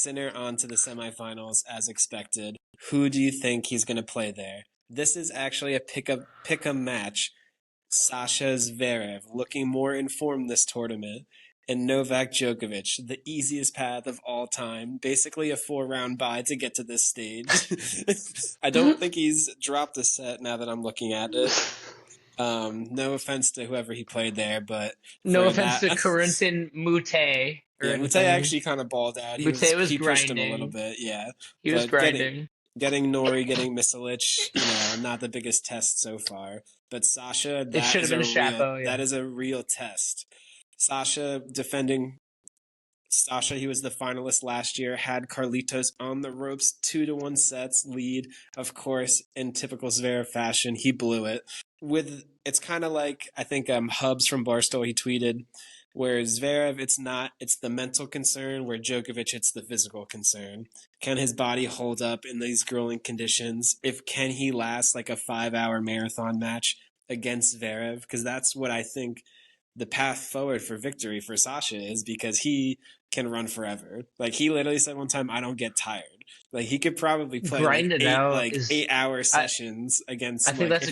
Sinner on to the semifinals as expected. Who do you think he's going to play there? This is actually a pick-em match. Sasha Zverev looking more informed this tournament, and Novak Djokovic, the easiest path of all time, basically a 4-round bye to get to this stage. I don't think he's dropped a set now that I'm looking at it. No offense to whoever he played there, but no offense to Corentin Mute. Yeah, Mute actually kind of balled out. He was he pushed grinding. him a little bit, yeah. He was grinding. Getting Nori, getting Misalic, not the biggest test so far. But Sasha, that is a real test. Sasha, he was the finalist last year, had Carlitos on the ropes, 2-1 sets lead. Of course, in typical Zverev fashion, he blew it. It's kind of like, I think Hubs from Barstool, he tweeted, where Zverev, it's the mental concern, where Djokovic, it's the physical concern. Can his body hold up in these grueling conditions? Can he last like a 5-hour marathon match against Zverev? Because that's what I think the path forward for victory for Sasha is, because he can run forever. Like, he literally said one time, I don't get tired. Like, he could probably play 8-hour sessions against. I think that's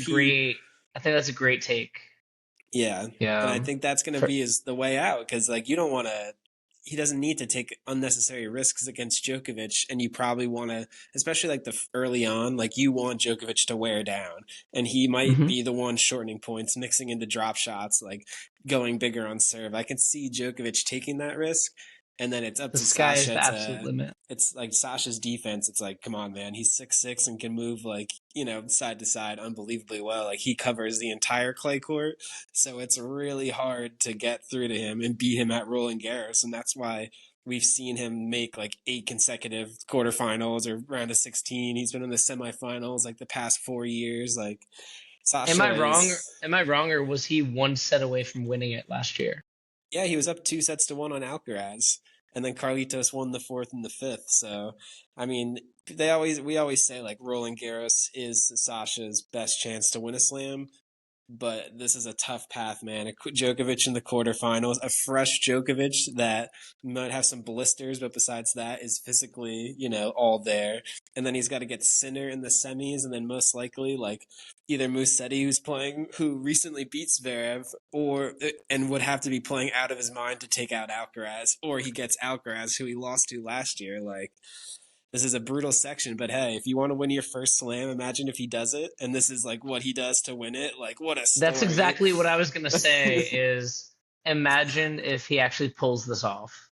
a great take. Yeah. And I think that's going to be the way out, because like, he doesn't need to take unnecessary risks against Djokovic, and you probably want to, especially like early on, like you want Djokovic to wear down, and he might be the one shortening points, mixing into drop shots, like going bigger on serve. I can see Djokovic taking that risk. And then it's up to Sasha. The absolute limit. It's like Sasha's defense. It's like, come on, man. He's 6'6" and can move like, side to side unbelievably well. Like, he covers the entire clay court. So it's really hard to get through to him and beat him at Roland Garros. And that's why we've seen him make like 8 consecutive quarterfinals or round of 16. He's been in the semifinals like the past 4 years. Like, Sasha. Am I wrong, or was he 1 set away from winning it last year? Yeah, he was up 2-1 on Alcaraz. And then Carlitos won the 4th and the 5th. So, I mean, we always say like Roland Garros is Sasha's best chance to win a slam. But this is a tough path, man. Djokovic in the quarterfinals, a fresh Djokovic that might have some blisters, but besides that is physically, all there. And then he's got to get Sinner in the semis, and then most likely like either Musetti, who recently beat Zverev, and would have to be playing out of his mind to take out Alcaraz, or he gets Alcaraz, who he lost to last year. Like, this is a brutal section, but hey, if you want to win your first slam, imagine if he does it, and this is like what he does to win it. Like, what a story. That's exactly what I was going to say is imagine if he actually pulls this off.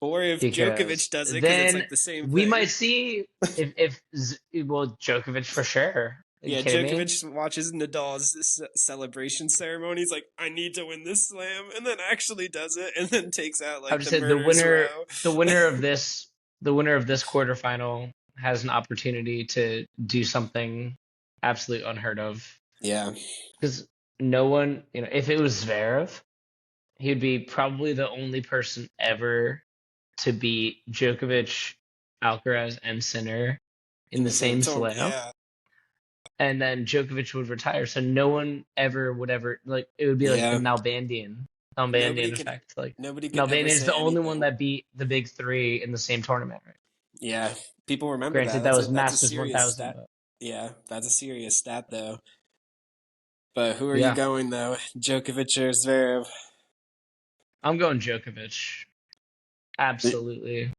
Or if Djokovic does it, because it's like the same thing. We might see if Djokovic for sure. Yeah, Djokovic watches Nadal's celebration ceremony. He's like, I need to win this slam, and then actually does it, and then takes out like the winner of this. The winner of this quarterfinal has an opportunity to do something absolutely unheard of. Yeah. Because no one, if it was Zverev, he'd be probably the only person ever to beat Djokovic, Alcaraz, and Sinner in the same slam. Yeah. And then Djokovic would retire. So no one ever would ever, like, it would be like the Nalbandian effect. Like, Nalbandian is the only one that beat the big three in the same tournament, right? Yeah, people remember that. Granted, that was Masters 1000. Yeah, that's a serious stat, though. But who are you going, though? Djokovic or Zverev? I'm going Djokovic. Absolutely.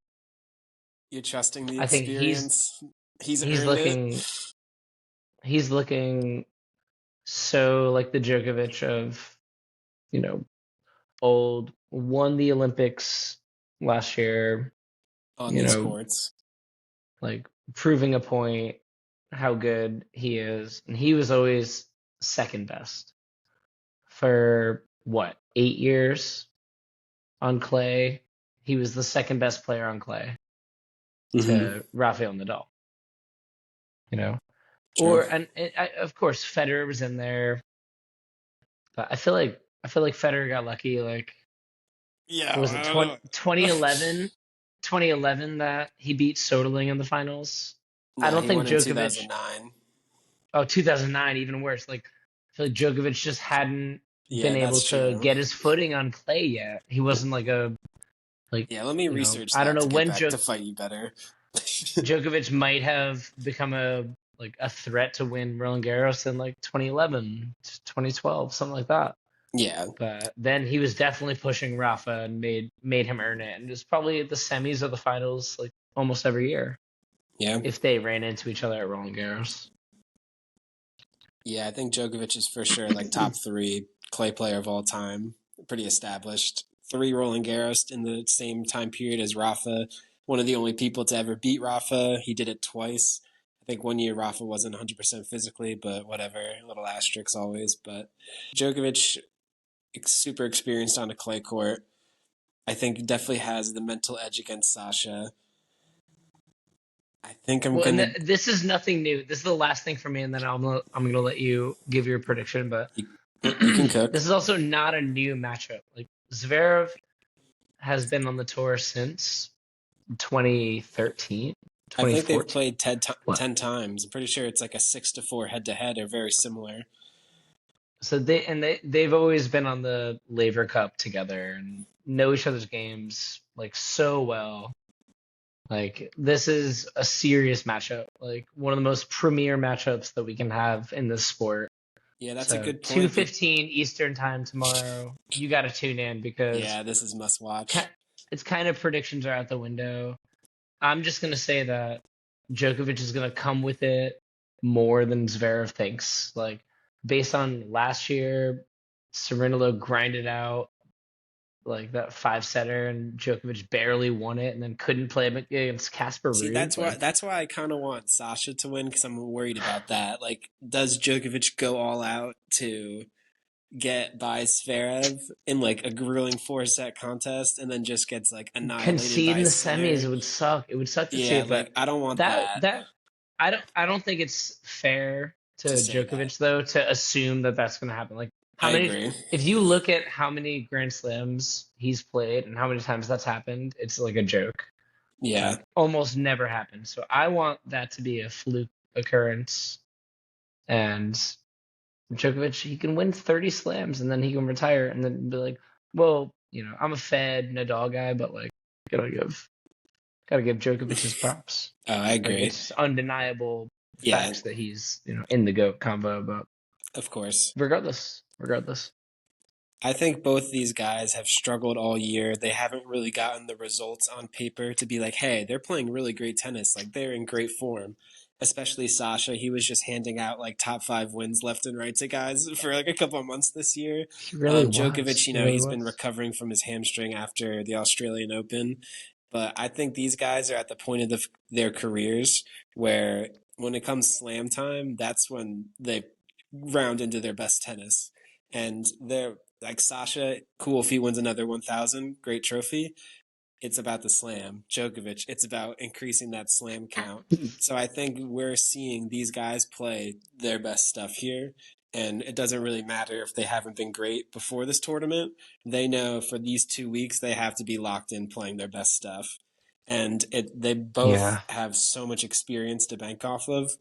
You're trusting the experience? I think he's looking so like the Djokovic of, old, won the Olympics last year on these courts, like proving a point how good he is, and he was always second best for 8 years on clay. He was the second best player on clay to Rafael Nadal. Of course Federer was in there, but I feel like Federer got lucky. Like, was it 2011 that he beat Soderling in the finals? No, I don't think Djokovic. 2009. Oh, 2009, even worse. Like, I feel like Djokovic just hadn't been able to get his footing on clay yet. He wasn't like a Like, Yeah, let me research I don't that know to get when back to fight you better. Djokovic might have become a threat to win Roland Garros in like 2011, 2012, something like that. Yeah, But then he was definitely pushing Rafa and made him earn it. And it was probably at the semis or the finals like almost every year yeah, if they ran into each other at Roland Garros. yeah. I think Djokovic is for sure like top three clay player of all time. Pretty established. Three Roland Garros in the same time period as Rafa. One of the only people to ever beat Rafa. He did it twice. I think one year Rafa wasn't 100% physically, but whatever. Little asterisks always. But Djokovic, super experienced on a clay court. I think definitely has the mental edge against Sasha. I think I'm Well, and gonna. this is nothing new. This is the last thing for me, and then I'm gonna let you give your prediction. But You, you can this cook. is also not a new matchup. Like Zverev has been on the tour since 2013, I think they've 2014. played What? 10 times. I'm pretty sure it's like a 6-4 head to head or very similar. So they've always been on the Laver Cup together and know each other's games like so well. Like this is a serious matchup, like one of the most premier matchups that we can have in this sport. Yeah, that's a So good point. 2:15 Eastern time tomorrow. You got to tune in because Yeah, this is must ki- watch. it's kind of predictions are out the window. I'm just gonna say that Djokovic is gonna come with it more than Zverev thinks. Like based on last year, Serena grinded out like that five setter, and Djokovic barely won it, and then couldn't play against Casper See, Ruud. Like that's why I kind of want Sasha to win because I'm worried about that. Like, does Djokovic go all out to get by Zverev in like a grueling 4-set contest and then just gets like annihilated concede by in the semis, Sinner? it would suck. It would suck to see Yeah, it, but like I don't want that that that I don't think it's fair to to say that. Djokovic though to assume that that's going to happen. Like how I many agree. if you look at how many Grand Slams he's played and how many times that's happened, it's like a joke. Yeah. Like almost never happened. So I want that to be a fluke occurrence, and Djokovic he can win 30 slams and then he can retire and then be like, well, I'm a Fed Nadal guy, but like gotta give gotta give Djokovic his props. Oh, I Like agree. it's undeniable Yeah, facts that he's in the GOAT convo, but of course. regardless. I think both these guys have struggled all year. They haven't really gotten the results on paper to be like, hey, they're playing really great tennis. Like, they're in great form. Especially Sasha. He was just handing out like top five wins left and right to guys for like a couple of months this year. He really was. Djokovic, He really he's been was. recovering from his hamstring after the Australian Open. But I think these guys are at the point of their careers where when it comes slam time, that's when they round into their best tennis. And they're like Sasha, cool if he wins another 1,000, great trophy. It's about the slam. Djokovic, it's about increasing that slam count. So I think we're seeing these guys play their best stuff here. And it doesn't really matter if they haven't been great before this tournament. They know for these 2 weeks, they have to be locked in playing their best stuff. And they both Yeah, have so much experience to bank off of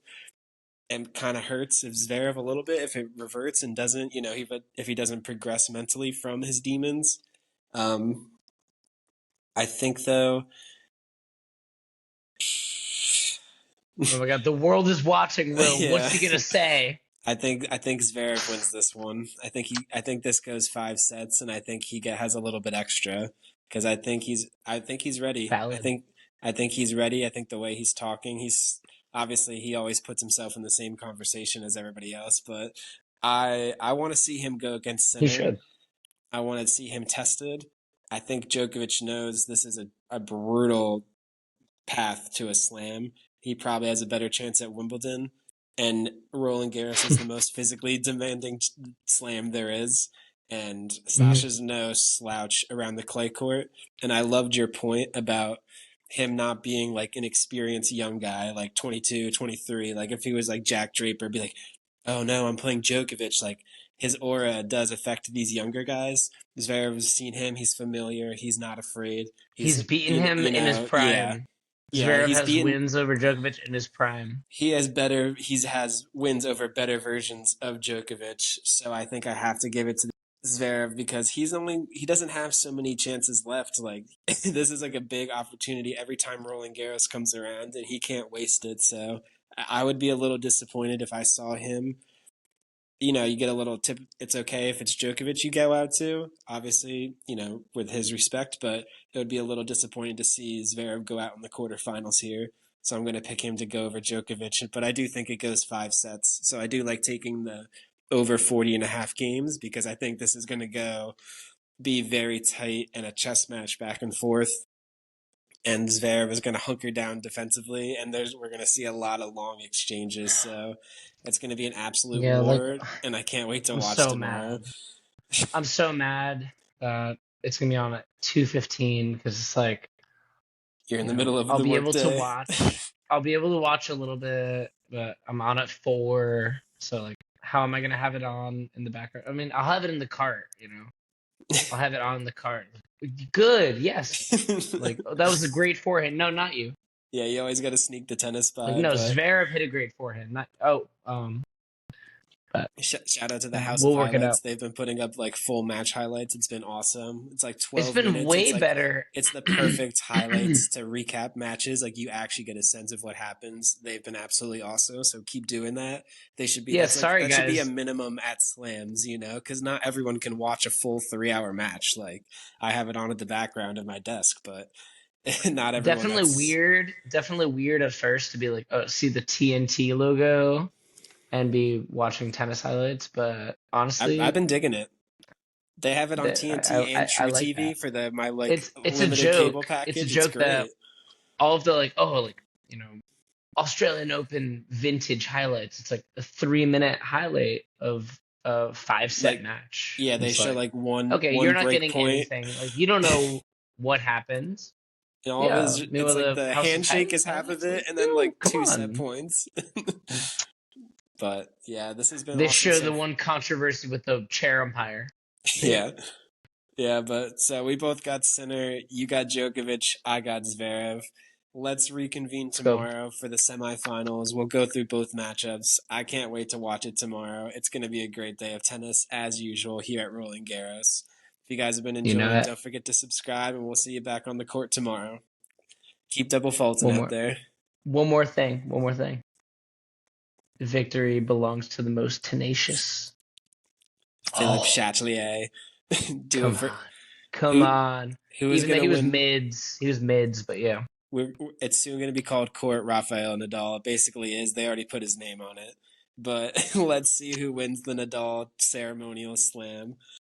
and kind of hurts if Zverev a little bit if it reverts and doesn't, if he doesn't progress mentally from his demons. Um, I think though, oh my God, the world is watching. Will, yeah, what's he gonna say? I think Zverev wins this one. I think this goes 5 sets, and I think has a little bit extra because I think he's ready. Valid. I think he's ready. I think the way he's talking, he's obviously he always puts himself in the same conversation as everybody else, but I want to see him go against He Sinner. should. I want to see him tested. I think Djokovic knows this is a brutal path to a slam. He probably has a better chance at Wimbledon. And Roland Garros is the most physically demanding slam there is. And Mhm. Sasha's no slouch around the clay court. And I loved your point about him not being like an experienced young guy, like 22, 23. Like if he was like Jack Draper, be like, oh no, I'm playing Djokovic. Like his aura does affect these younger guys. Zverev's seen him. He's familiar. He's not afraid. He's beaten him in his Yeah, prime. yeah, Zverev he's has beaten. wins over Djokovic in his prime. He has better. He has wins over better versions of Djokovic. So I think I have to give it to Zverev, because he doesn't have so many chances left. Like this is like a big opportunity every time Roland Garros comes around, and he can't waste it. So I would be a little disappointed if I saw him. You get a little tip. It's okay if it's Djokovic you go out to, obviously, with his respect, but it would be a little disappointing to see Zverev go out in the quarterfinals here. So I'm going to pick him to go over Djokovic, but I do think it goes 5 sets. So I do like taking the over 40.5 games because I think this is going to be very tight and a chess match back and forth. And Zverev is going to hunker down defensively, and we're going to see a lot of long exchanges. So it's going to be an absolute Yeah, like war, and I can't wait to I'm watch so tomorrow. mad. I'm so mad that it's gonna be on at 2:15 because it's like, You're in the middle of I'll the be able to workday. watch. I'll be able to watch a little bit, but I'm on at 4, so like, how am I gonna have it on in the background? I mean, I'll have it in the cart. I'll have it on the cart. Good, yes. Like, oh, that was a great forehand. No, not you. Yeah, you always got to sneak the tennis Like, by, no, but Zverev hit a great forehand. Not but shout out to the House of we'll work it Highlights. out. They've been putting up like full match highlights. It's been awesome. It's like It's 12 been minutes. way better. It's the perfect highlights to recap matches. Like you actually get a sense of what happens. They've been absolutely awesome. So keep doing that. They should be Yeah, sorry that should be a guys. minimum at slams, because not everyone can watch a full 3 hour match. Like I have it on at the background of my desk, but not everyone that's Definitely weird at first to be like, oh, see the TNT logo and be watching tennis highlights, but I've honestly, been digging it. They have it on TNT and I True like TV that. for my It's a limited cable joke. It's a package. It's joke that great. all of the like, oh, like, Australian Open vintage highlights. It's like a 3-minute highlight of a 5-set Like match. yeah, they It's show like, like one okay, you're one not break getting point. anything. Like, you don't know what happens. And all of Yeah, his it's meanwhile like the the House of handshake is half of Highlights, it like, and then no, like come 2 set on. points. But yeah, this has been They awesome show so the one controversy with the chair umpire. Yeah, yeah. Yeah, but so we both got Sinner, you got Djokovic, I got Zverev. Let's reconvene let's go. tomorrow for the semifinals. We'll go through both matchups. I can't wait to watch it tomorrow. It's going to be a great day of tennis as usual here at Roland Garros. If you guys have been You know enjoying, it. don't forget to subscribe and we'll see you back on the court tomorrow. Keep double faulting One out more, there. one more thing. One more thing. Victory belongs to the most tenacious. Philip Oh, Chatelier. Do it come for on, come who on. who is Even though going to win? he was mids, but yeah, It's soon going to be called Court Rafael Nadal. It basically is. They already put his name on it. But let's see who wins the Nadal ceremonial slam.